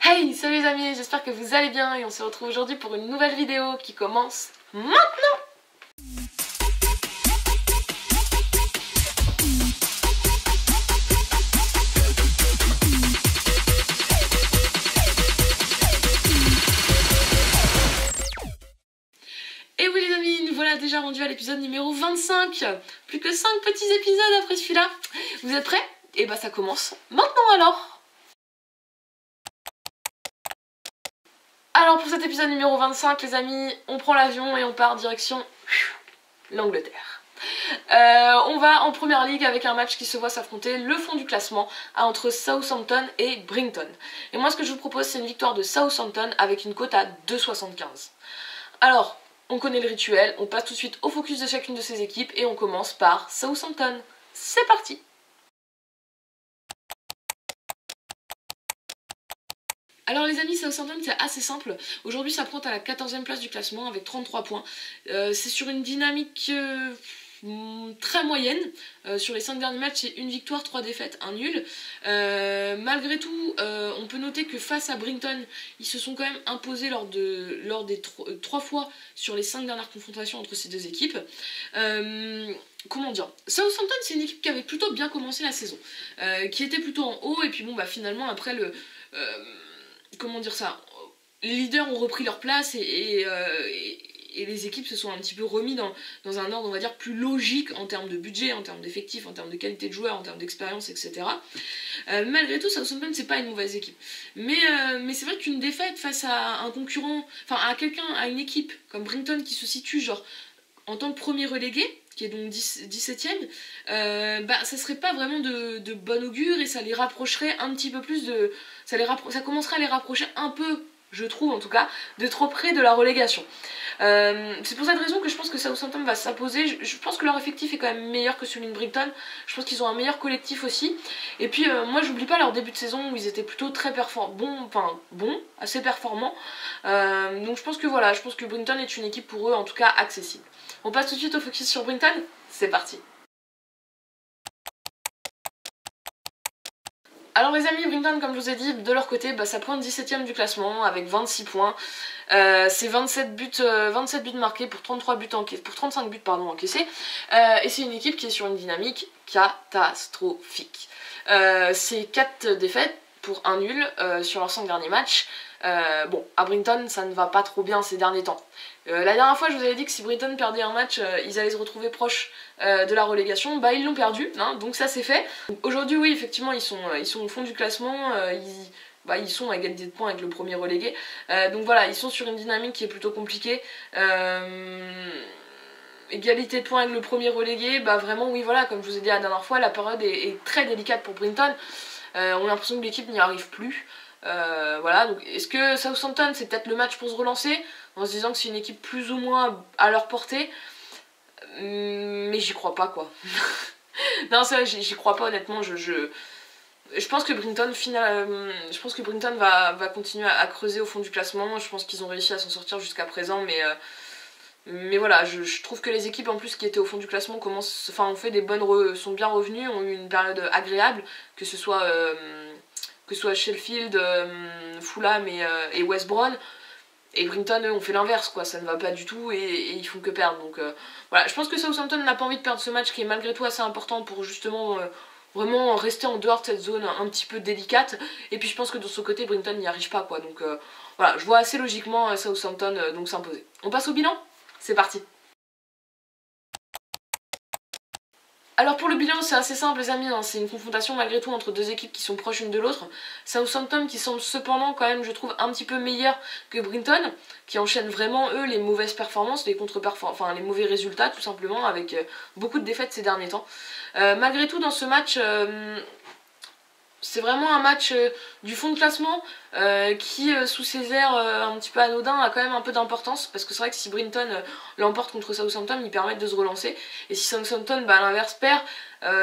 Hey, salut les amis, j'espère que vous allez bien et on se retrouve aujourd'hui pour une nouvelle vidéo qui commence maintenant. Et oui les amis, nous voilà déjà rendus à l'épisode numéro 25. Plus que 5 petits épisodes après celui-là. Vous êtes prêts? Et bah ça commence maintenant alors. Alors pour cet épisode numéro 25 les amis, on prend l'avion et on part direction l'Angleterre. On va en première ligue avec un match qui se voit s'affronter le fond du classement entre Southampton et Brighton. Et moi ce que je vous propose c'est une victoire de Southampton avec une cote à 2,75. Alors, on connaît le rituel, on passe tout de suite au focus de chacune de ces équipes et on commence par Southampton. C'est parti! Alors les amis, Southampton c'est assez simple. Aujourd'hui ça pointe à la 14e place du classement avec 33 points. C'est sur une dynamique très moyenne. Sur les 5 derniers matchs c'est une victoire, 3 défaites, un nul. Malgré tout, on peut noter que face à Brighton, ils se sont quand même imposés lors des 3 fois sur les 5 dernières confrontations entre ces deux équipes. Comment dire, Southampton c'est une équipe qui avait plutôt bien commencé la saison, qui était plutôt en haut et puis bon bah finalement après comment dire ça, les leaders ont repris leur place et les équipes se sont un petit peu remis dans un ordre on va dire plus logique en termes de budget, en termes d'effectifs, en termes de qualité de joueurs, en termes d'expérience, etc. Malgré tout, Southampton c'est pas une mauvaise équipe. Mais c'est vrai qu'une défaite face à un concurrent, enfin à une équipe comme Brighton qui se situe genre en tant que premier relégué, qui est donc 17ème, ça serait pas vraiment de bon augure et ça les rapprocherait un petit peu plus de... Ça commencerait à les rapprocher un peu, je trouve en tout cas, de trop près de la relégation. C'est pour cette raison que je pense que Southampton va s'imposer. Je pense que leur effectif est quand même meilleur que celui de Brighton. Je pense qu'ils ont un meilleur collectif aussi. Et puis moi j'oublie pas leur début de saison où ils étaient plutôt très assez performants. Donc je pense que voilà, je pense que Brighton est une équipe pour eux en tout cas accessible. On passe tout de suite au focus sur Brighton, c'est parti. Alors les amis, Brighton comme je vous ai dit, de leur côté, ça pointe 17ème du classement avec 26 points. C'est 27 buts marqués pour 35 buts encaissés. Et c'est une équipe qui est sur une dynamique catastrophique. C'est 4 défaites pour un nul sur leurs 5 derniers matchs. Bon, à Brighton, ça ne va pas trop bien ces derniers temps. La dernière fois, je vous avais dit que si Brighton perdait un match, ils allaient se retrouver proches de la relégation. Ils l'ont perdu, hein, donc ça c'est fait. Aujourd'hui, oui, effectivement, ils sont au fond du classement. Ils sont à égalité de points avec le premier relégué. Donc voilà, ils sont sur une dynamique qui est plutôt compliquée. Égalité de points avec le premier relégué, vraiment, oui, voilà, comme je vous ai dit la dernière fois, la période est très délicate pour Brighton. On a l'impression que l'équipe n'y arrive plus. Voilà, donc est-ce que Southampton c'est peut-être le match pour se relancer en se disant que c'est une équipe plus ou moins à leur portée, mais j'y crois pas quoi. Non c'est vrai, j'y crois pas honnêtement. Je pense que Brighton va continuer à creuser au fond du classement. Je pense qu'ils ont réussi à s'en sortir jusqu'à présent, mais voilà, je trouve que les équipes en plus qui étaient au fond du classement ont fait sont bien revenues, ont eu une période agréable, que ce soit Sheffield, Fulham et West Brom. Et Brighton, eux, ont fait l'inverse, quoi. Ça ne va pas du tout et ils font que perdre. Donc voilà, je pense que Southampton n'a pas envie de perdre ce match qui est malgré tout assez important pour justement vraiment rester en dehors de cette zone un petit peu délicate. Et puis je pense que de son côté, Brighton n'y arrive pas, quoi. Donc voilà, je vois assez logiquement Southampton donc s'imposer. On passe au bilan? C'est parti. Alors pour le bilan c'est assez simple les amis, hein. C'est une confrontation malgré tout entre deux équipes qui sont proches l'une de l'autre. Southampton qui semble cependant quand même je trouve un petit peu meilleur que Brighton, qui enchaîne vraiment eux les mauvaises performances, les les mauvais résultats tout simplement avec beaucoup de défaites ces derniers temps. Malgré tout dans ce match... c'est vraiment un match du fond de classement qui, sous ses airs un petit peu anodins, a quand même un peu d'importance. Parce que c'est vrai que si Brighton l'emporte contre Southampton, ils permettent de se relancer. Et si Southampton, à l'inverse, perd,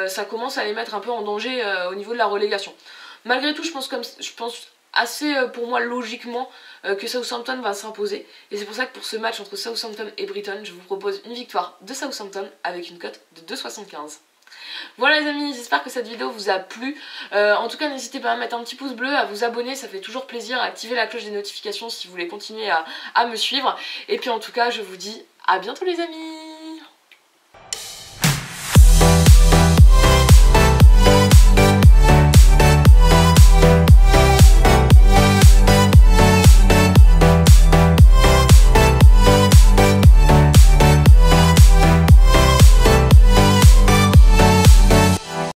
ça commence à les mettre un peu en danger au niveau de la relégation. Malgré tout, je pense assez, pour moi, logiquement, que Southampton va s'imposer. Et c'est pour ça que pour ce match entre Southampton et Brighton, je vous propose une victoire de Southampton avec une cote de 2,75. Voilà les amis, j'espère que cette vidéo vous a plu. En tout cas, n'hésitez pas à mettre un petit pouce bleu, à vous abonner, ça fait toujours plaisir, à activer la cloche des notifications si vous voulez continuer à me suivre. Et puis en tout cas, je vous dis à bientôt les amis.